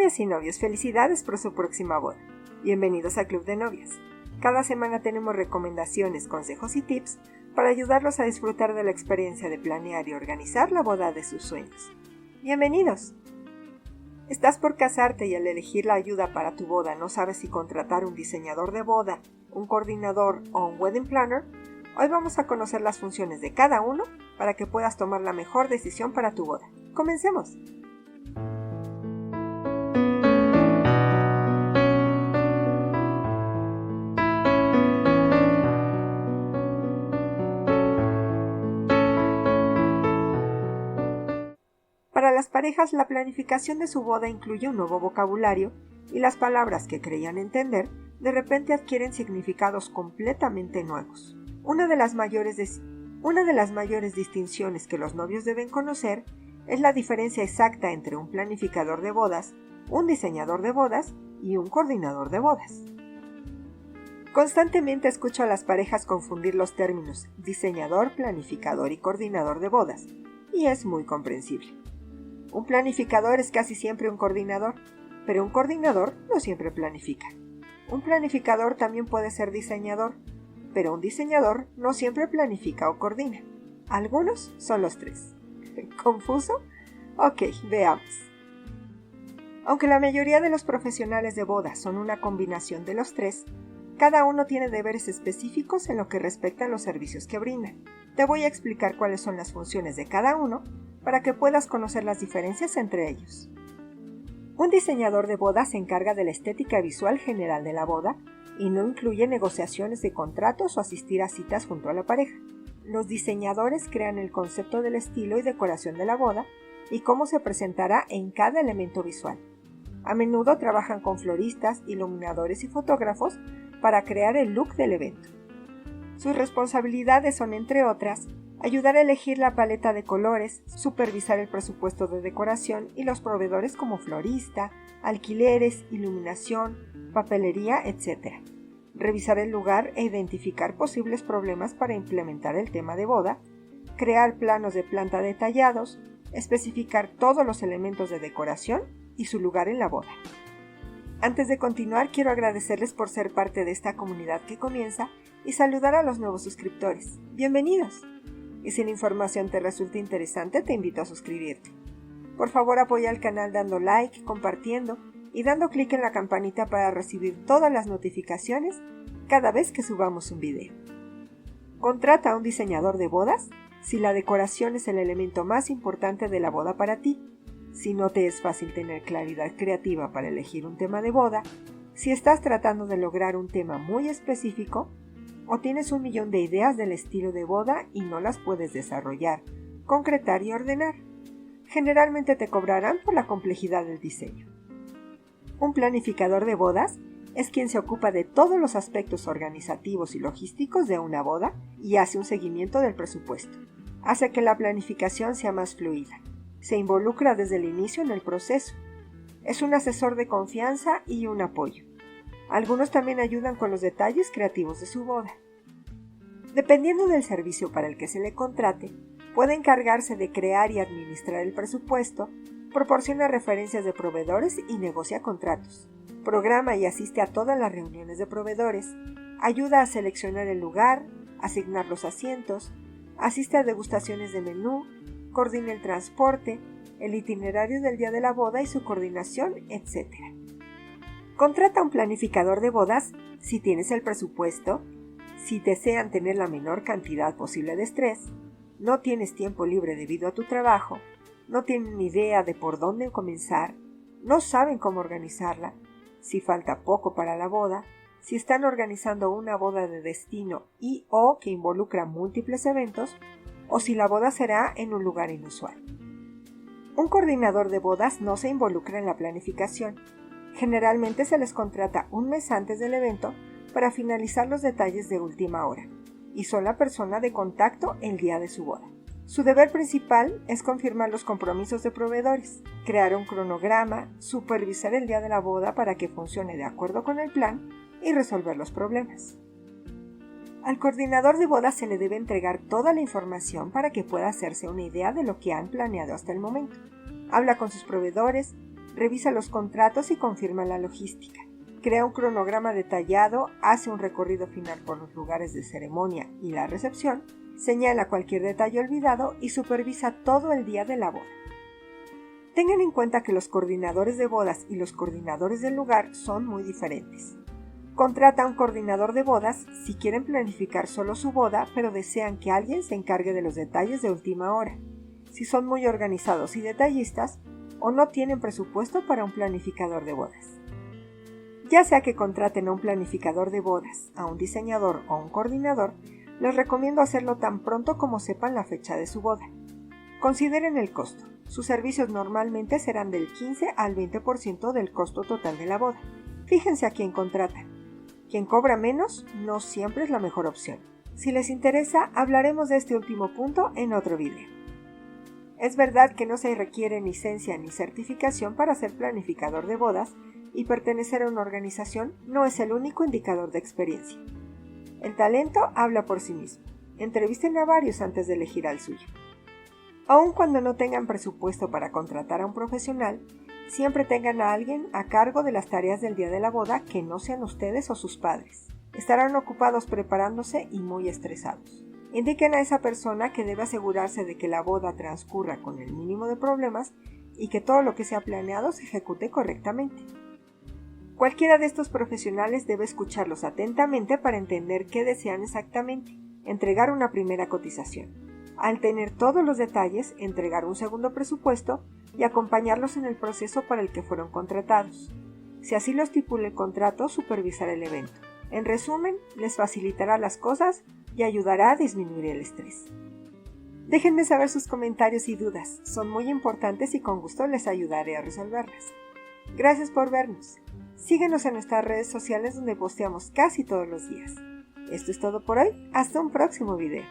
Novias y novios, felicidades por su próxima boda. Bienvenidos a Club de Novias. Cada semana tenemos recomendaciones, consejos y tips para ayudarlos a disfrutar de la experiencia de planear y organizar la boda de sus sueños. ¡Bienvenidos! ¿Estás por casarte y al elegir la ayuda para tu boda no sabes si contratar un diseñador de boda, un coordinador o un wedding planner? Hoy vamos a conocer las funciones de cada uno para que puedas tomar la mejor decisión para tu boda. ¡Comencemos! Para las parejas, la planificación de su boda incluye un nuevo vocabulario y las palabras que creían entender de repente adquieren significados completamente nuevos. Una de las mayores distinciones que los novios deben conocer es la diferencia exacta entre un planificador de bodas, un diseñador de bodas y un coordinador de bodas. Constantemente escucho a las parejas confundir los términos diseñador, planificador y coordinador de bodas, y es muy comprensible. Un planificador es casi siempre un coordinador, pero un coordinador no siempre planifica. Un planificador también puede ser diseñador, pero un diseñador no siempre planifica o coordina. Algunos son los tres. ¿Confuso? Ok, veamos. Aunque la mayoría de los profesionales de bodas son una combinación de los tres, cada uno tiene deberes específicos en lo que respecta a los servicios que brindan. Te voy a explicar cuáles son las funciones de cada uno para que puedas conocer las diferencias entre ellos. Un diseñador de bodas se encarga de la estética visual general de la boda y no incluye negociaciones de contratos o asistir a citas junto a la pareja. Los diseñadores crean el concepto del estilo y decoración de la boda y cómo se presentará en cada elemento visual. A menudo trabajan con floristas, iluminadores y fotógrafos para crear el look del evento. Sus responsabilidades son, entre otras, ayudar a elegir la paleta de colores, supervisar el presupuesto de decoración y los proveedores como florista, alquileres, iluminación, papelería, etc. Revisar el lugar e identificar posibles problemas para implementar el tema de boda, crear planos de planta detallados, especificar todos los elementos de decoración y su lugar en la boda. Antes de continuar, quiero agradecerles por ser parte de esta comunidad que comienza y saludar a los nuevos suscriptores. ¡Bienvenidos! Y si la información te resulta interesante, te invito a suscribirte. Por favor, apoya al canal dando like, compartiendo y dando clic en la campanita para recibir todas las notificaciones cada vez que subamos un video. Contrata a un diseñador de bodas si la decoración es el elemento más importante de la boda para ti, si no te es fácil tener claridad creativa para elegir un tema de boda, si estás tratando de lograr un tema muy específico, o tienes 1.000.000 de ideas del estilo de boda y no las puedes desarrollar, concretar y ordenar. Generalmente te cobrarán por la complejidad del diseño. Un planificador de bodas es quien se ocupa de todos los aspectos organizativos y logísticos de una boda y hace un seguimiento del presupuesto. Hace que la planificación sea más fluida. Se involucra desde el inicio en el proceso. Es un asesor de confianza y un apoyo. Algunos también ayudan con los detalles creativos de su boda. Dependiendo del servicio para el que se le contrate, puede encargarse de crear y administrar el presupuesto, proporciona referencias de proveedores y negocia contratos, programa y asiste a todas las reuniones de proveedores, ayuda a seleccionar el lugar, asignar los asientos, asiste a degustaciones de menú, coordina el transporte, el itinerario del día de la boda y su coordinación, etc. Contrata un planificador de bodas si tienes el presupuesto, si desean tener la menor cantidad posible de estrés, no tienes tiempo libre debido a tu trabajo, no tienen idea de por dónde comenzar, no saben cómo organizarla, si falta poco para la boda, si están organizando una boda de destino y o que involucra múltiples eventos, o si la boda será en un lugar inusual. Un coordinador de bodas no se involucra en la planificación. Generalmente se les contrata un mes antes del evento para finalizar los detalles de última hora, y son la persona de contacto el día de su boda. Su deber principal es confirmar los compromisos de proveedores, crear un cronograma, supervisar el día de la boda para que funcione de acuerdo con el plan y resolver los problemas. Al coordinador de bodas se le debe entregar toda la información para que pueda hacerse una idea de lo que han planeado hasta el momento. Habla con sus proveedores, Revisa los contratos y confirma la logística. Crea un cronograma detallado, hace un recorrido final por los lugares de ceremonia y la recepción, señala cualquier detalle olvidado y supervisa todo el día de la boda. Tengan en cuenta que los coordinadores de bodas y los coordinadores del lugar son muy diferentes. Contrata a un coordinador de bodas si quieren planificar solo su boda, pero desean que alguien se encargue de los detalles de última hora. Si son muy organizados y detallistas, o no tienen presupuesto para un planificador de bodas. Ya sea que contraten a un planificador de bodas, a un diseñador o a un coordinador, les recomiendo hacerlo tan pronto como sepan la fecha de su boda. Consideren el costo. Sus servicios normalmente serán del 15 al 20% del costo total de la boda. Fíjense a quién contratan. Quien cobra menos no siempre es la mejor opción. Si les interesa, hablaremos de este último punto en otro video. Es verdad que no se requiere licencia ni certificación para ser planificador de bodas, y pertenecer a una organización no es el único indicador de experiencia. El talento habla por sí mismo. Entrevisten a varios antes de elegir al suyo. Aun cuando no tengan presupuesto para contratar a un profesional, siempre tengan a alguien a cargo de las tareas del día de la boda que no sean ustedes o sus padres. Estarán ocupados preparándose y muy estresados. Indiquen a esa persona que debe asegurarse de que la boda transcurra con el mínimo de problemas y que todo lo que se ha planeado se ejecute correctamente. Cualquiera de estos profesionales debe escucharlos atentamente para entender qué desean exactamente, entregar una primera cotización. Al tener todos los detalles, entregar un segundo presupuesto y acompañarlos en el proceso para el que fueron contratados. Si así lo estipula el contrato, supervisar el evento. En resumen, les facilitará las cosas y ayudará a disminuir el estrés. Déjenme saber sus comentarios y dudas, son muy importantes y con gusto les ayudaré a resolverlas. Gracias por vernos. Síguenos en nuestras redes sociales donde posteamos casi todos los días. Esto es todo por hoy, hasta un próximo video.